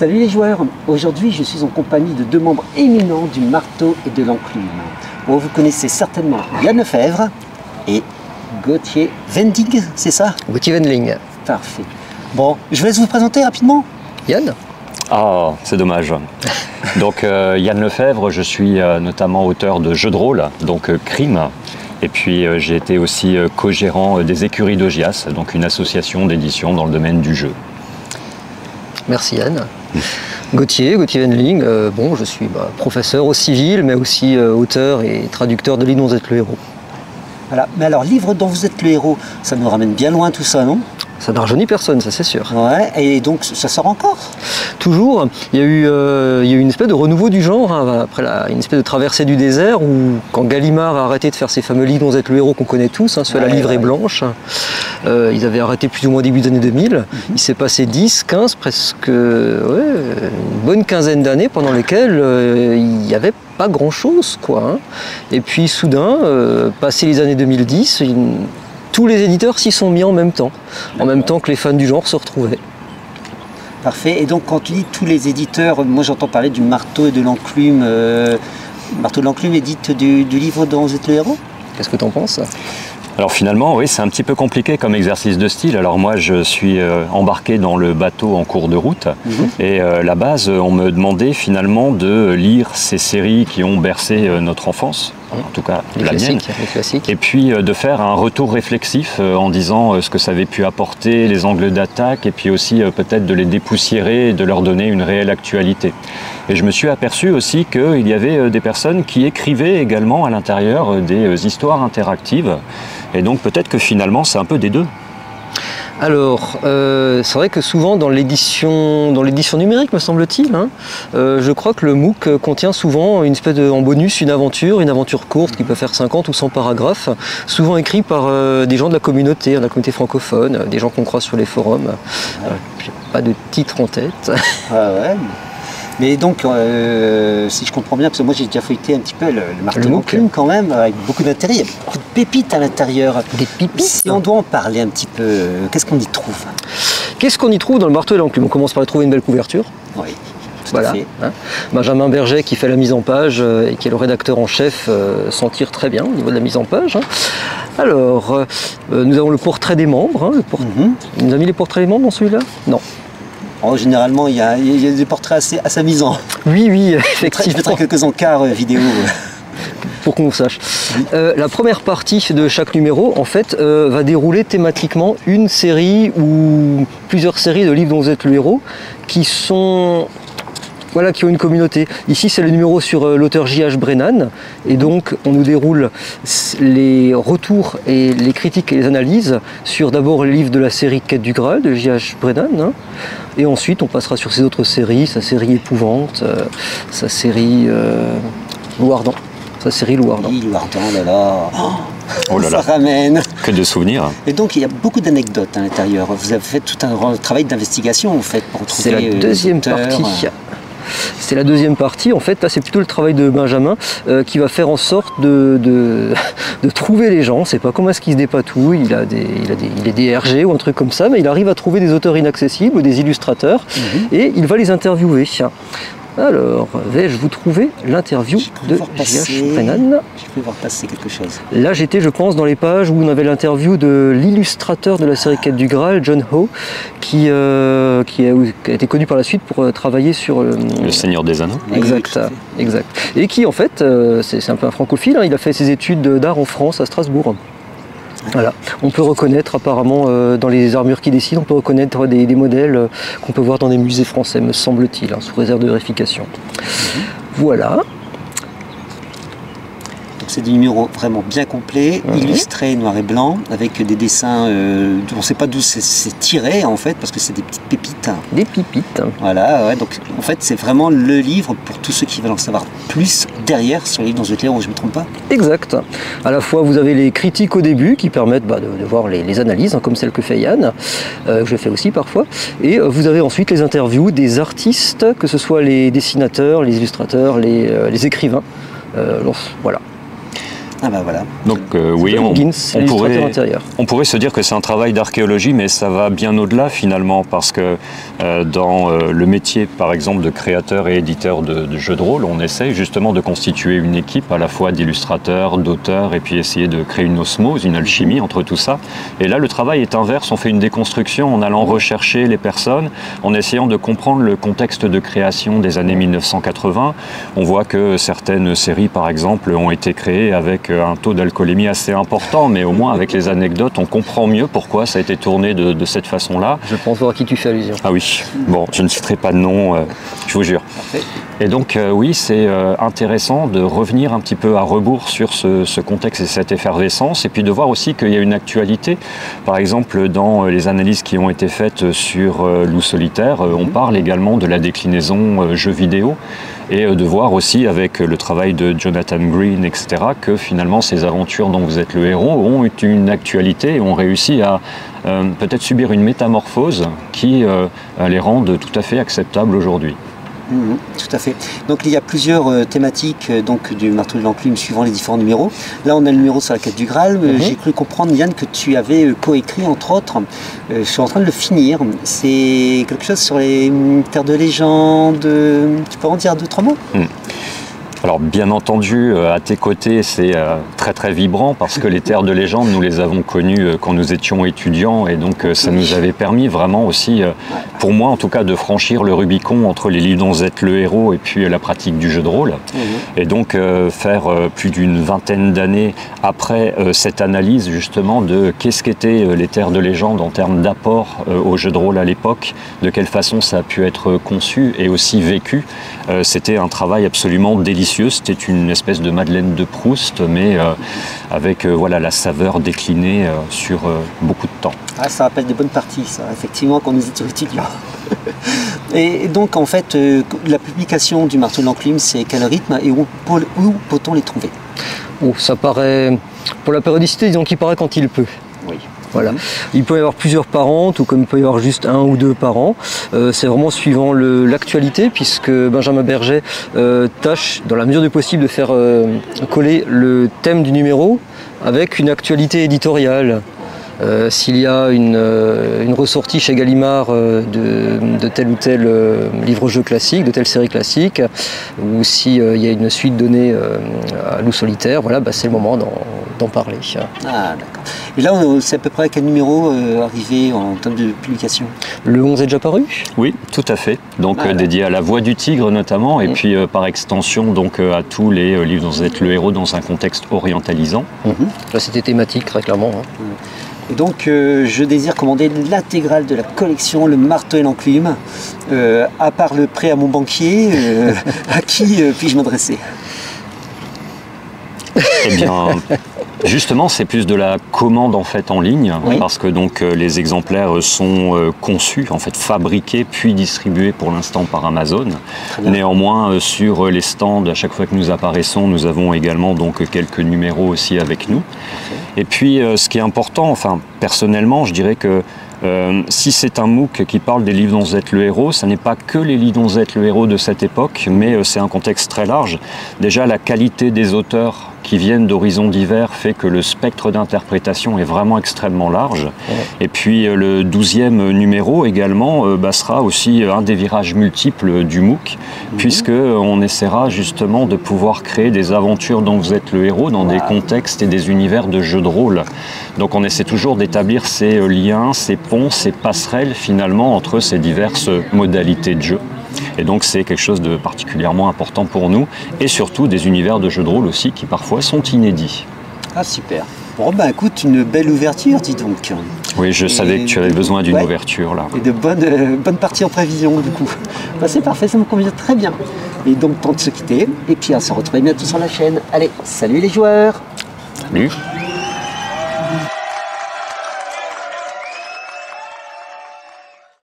Salut les joueurs, aujourd'hui je suis en compagnie de deux membres éminents du marteau et de l'enclume. Bon, vous connaissez certainement Yann Lefebvre et Gauthier Wendling, c'est ça? Gauthier Wendling. Parfait. Bon, je vous laisse vous présenter rapidement. Yann? Ah, c'est dommage. Donc Yann Lefebvre, je suis notamment auteur de jeux de rôle, donc Crime. Et puis j'ai été aussi co-gérant des écuries d'Augias, donc une association d'édition dans le domaine du jeu. Merci Yann. Gauthier Wendling, bon, je suis professeur au civil, mais aussi auteur et traducteur de Livre dont vous êtes le héros. Voilà, mais alors Livre dont vous êtes le héros, ça nous ramène bien loin tout ça, non? Ça n'a rajeuni personne, ça c'est sûr. Ouais, et donc ça sort encore? Toujours. Il y a eu une espèce de renouveau du genre, hein, après une espèce de traversée du désert, où quand Gallimard a arrêté de faire ses fameux livres dont vous êtes le héros qu'on connaît tous, hein, ceux à la livrée blanche, ils avaient arrêté plus ou moins début des années 2000. Il s'est passé 10, 15, presque une bonne quinzaine d'années pendant lesquelles il n'y avait pas grand chose, quoi. Hein. Et puis soudain, passé les années 2010, tous les éditeurs s'y sont mis en même temps que les fans du genre se retrouvaient. Parfait. Et donc quand tu dis tous les éditeurs, moi j'entends parler du marteau et de l'enclume. Marteau et l'enclume édite du livre dont vous êtes le héros? Qu'est-ce que tu en penses? Alors finalement, oui, c'est un petit peu compliqué comme exercice de style. Alors moi, je suis embarqué dans le bateau en cours de route. Et à la base, on me demandait finalement de lire ces séries qui ont bercé notre enfance. En tout cas, la mienne. Et puis de faire un retour réflexif en disant ce que ça avait pu apporter, les angles d'attaque, et puis aussi peut-être de les dépoussiérer et de leur donner une réelle actualité. Et je me suis aperçu aussi qu'il y avait des personnes qui écrivaient également à l'intérieur des histoires interactives. Et donc peut-être que finalement c'est un peu des deux. Alors, c'est vrai que souvent dans l'édition numérique, me semble-t-il, hein, je crois que le MOOC contient souvent une espèce en bonus une aventure courte qui peut faire 50 ou 100 paragraphes, souvent écrit par des gens de la communauté francophone, des gens qu'on croise sur les forums. J'ai pas de titre en tête. Ah ouais. Mais donc, si je comprends bien, parce que moi j'ai déjà feuilleté un petit peu le marteau et l'enclume quand même, avec beaucoup d'intérêt, il y a beaucoup de pépites à l'intérieur. Des pépites? Si on doit en parler un petit peu, qu'est-ce qu'on y trouve? Qu'est-ce qu'on y trouve dans le marteau et l'enclume? On commence par y trouver une belle couverture. Oui, tout voilà. à fait. Hein. Benjamin Berger qui fait la mise en page et qui est le rédacteur en chef s'en tire très bien au niveau de la mise en page. Hein. Alors, nous avons le portrait des membres. Hein, Il nous a mis les portraits des membres dans celui-là? Non. Oh, généralement, il y a des portraits assez amusants. Oui, effectivement. Je mettrai quelques encarts vidéo. Pour qu'on sache. La première partie de chaque numéro, en fait, va dérouler thématiquement une série ou plusieurs séries de livres dont vous êtes le héros, qui ont une communauté. Ici, c'est le numéro sur l'auteur J.H. Brennan, et donc on nous déroule les retours et les critiques et les analyses sur d'abord les livres de la série Quête du Graal de J.H. Brennan, hein, et ensuite on passera sur ses autres séries, sa série Épouvante, sa série Louardan. Oui, Louardan, là là. Oh là là. Ça ramène. Que de souvenirs. Et donc il y a beaucoup d'anecdotes à l'intérieur. Vous avez fait tout un travail d'investigation en fait pour retrouver. C'est la deuxième partie. C'est la deuxième partie, en fait, là c'est plutôt le travail de Benjamin qui va faire en sorte de trouver les gens. On ne sait pas comment est-ce qu'il se dépatouille, il est DRG ou un truc comme ça, mais il arrive à trouver des auteurs inaccessibles ou des illustrateurs et il va les interviewer. Alors, vais-je vous trouver l'interview de J.H. Brennan? Je peux voir passer quelque chose. Là, j'étais, je pense, dans les pages où on avait l'interview de l'illustrateur de la série Quête du Graal, John Ho, qui a été connu par la suite pour travailler sur Le Seigneur des Anneaux. Exact, exact. Et qui, en fait, c'est un peu un francophile, hein, il a fait ses études d'art en France, à Strasbourg. Voilà. On peut reconnaître apparemment dans les armures qu'il dessine, on peut reconnaître des modèles qu'on peut voir dans des musées français, me semble-t-il, hein, sous réserve de vérification. Voilà. C'est des numéros vraiment bien complets, illustrés noir et blanc, avec des dessins, on ne sait pas d'où c'est tiré en fait, parce que c'est des petites pépites. Des pépites. Voilà, ouais, donc en fait c'est vraiment le livre pour tous ceux qui veulent en savoir plus derrière sur le livre dont je vais te lire, je ne me trompe pas. Exact. À la fois vous avez les critiques au début qui permettent de voir les analyses, hein, comme celle que fait Yann, que je fais aussi parfois, et vous avez ensuite les interviews des artistes, que ce soit les dessinateurs, les illustrateurs, les écrivains. Voilà. Ah bah voilà. Donc oui, on pourrait se dire que c'est un travail d'archéologie, mais ça va bien au-delà finalement, parce que dans le métier, par exemple, de créateur et éditeur de jeux de rôle, on essaye justement de constituer une équipe à la fois d'illustrateurs, d'auteurs, et puis essayer de créer une osmose, une alchimie entre tout ça. Et là, le travail est inverse, on fait une déconstruction en allant rechercher les personnes, en essayant de comprendre le contexte de création des années 1980. On voit que certaines séries, par exemple, ont été créées avec un taux d'alcoolémie assez important, mais au moins avec les anecdotes, on comprend mieux pourquoi ça a été tourné de cette façon-là. Je pense voir à qui tu fais allusion. Ah oui, bon, je ne citerai pas de nom, je vous jure. Parfait. Et donc oui, c'est intéressant de revenir un petit peu à rebours sur ce contexte et cette effervescence, et puis de voir aussi qu'il y a une actualité. Par exemple, dans les analyses qui ont été faites sur Loup solitaire, on parle également de la déclinaison jeux vidéo, et de voir aussi avec le travail de Jonathan Green, etc., que finalement ces aventures dont vous êtes le héros ont une actualité et ont réussi à peut-être subir une métamorphose qui les rende tout à fait acceptables aujourd'hui. Tout à fait. Donc il y a plusieurs thématiques donc, du Marteau de l'Enclume suivant les différents numéros. Là on a le numéro sur la quête du Graal. J'ai cru comprendre, Yann, que tu avais coécrit entre autres. Je suis en train de le finir. C'est quelque chose sur les terres de légende. Tu peux en dire 2-3 mots? Alors bien entendu, à tes côtés, c'est très très vibrant parce que les terres de légende, nous les avons connues quand nous étions étudiants, et donc ça nous avait permis vraiment aussi, pour moi en tout cas, de franchir le Rubicon entre les livres dont vous êtes le héros et puis la pratique du jeu de rôle. Et donc faire plus d'une vingtaine d'années après cette analyse justement de qu'est-ce qu'étaient les terres de légende en termes d'apport au jeu de rôle à l'époque, de quelle façon ça a pu être conçu et aussi vécu, c'était un travail absolument délicieux. C'était une espèce de Madeleine de Proust, mais avec voilà, la saveur déclinée sur beaucoup de temps. Ah, ça rappelle de bonnes parties, ça, effectivement, quand nous étions étudiants. Et donc, en fait, la publication du Marteau de l'Enclume, c'est quel rythme et où peut-on les trouver? Ça paraît, pour la périodicité, disons qu'il paraît quand il peut. Oui. Voilà. Il peut y avoir plusieurs par an, tout comme il peut y avoir juste 1 ou 2 par an. C'est vraiment suivant l'actualité, puisque Benjamin Berger tâche, dans la mesure du possible, de faire coller le thème du numéro avec une actualité éditoriale. S'il y a une ressortie chez Gallimard de tel ou tel livre-jeu classique, de telle série classique, ou s'il y a une suite donnée à Loup solitaire, voilà, c'est le moment d'en parler. Ah, d'accord. Et là, c'est à peu près à quel numéro arrivé en termes de publication? Le 11 est déjà paru? Oui, tout à fait. Donc dédié à la Voix du Tigre notamment, et puis par extension donc à tous les livres dont vous êtes le héros dans un contexte orientalisant. Là, c'était thématique, très clairement. Et donc, je désire commander l'intégrale de la collection, le Marteau et l'Enclume. À part le prêt à mon banquier, à qui puis-je m'adresser? Eh bien, justement, c'est plus de la commande en fait en ligne, parce que donc les exemplaires sont conçus, en fait fabriqués puis distribués pour l'instant par Amazon. Néanmoins, sur les stands, à chaque fois que nous apparaissons, nous avons également donc quelques numéros aussi avec nous. Et puis, ce qui est important, enfin personnellement, je dirais que si c'est un MOOC qui parle des livres dont vous êtes le héros, ce n'est pas que les livres dont vous êtes le héros de cette époque, mais c'est un contexte très large. Déjà, la qualité des auteurs qui viennent d'horizons divers fait que le spectre d'interprétation est vraiment extrêmement large. Et puis le 12e numéro également sera aussi un des virages multiples du MOOC, puisqu'on essaiera justement de pouvoir créer des aventures dont vous êtes le héros dans des contextes et des univers de jeux de rôle. Donc on essaie toujours d'établir ces liens, ces ponts, ces passerelles finalement entre ces diverses modalités de jeu. Et donc c'est quelque chose de particulièrement important pour nous, et surtout des univers de jeux de rôle aussi qui parfois sont inédits. Ah super. Bon écoute, une belle ouverture, dis donc. Oui, je savais que tu avais besoin d'une ouverture là. Et de bonnes parties en prévision du coup. C'est parfait, ça me convient très bien. Et donc temps de se quitter, et puis on se retrouve bientôt sur la chaîne. Allez, salut les joueurs. Salut.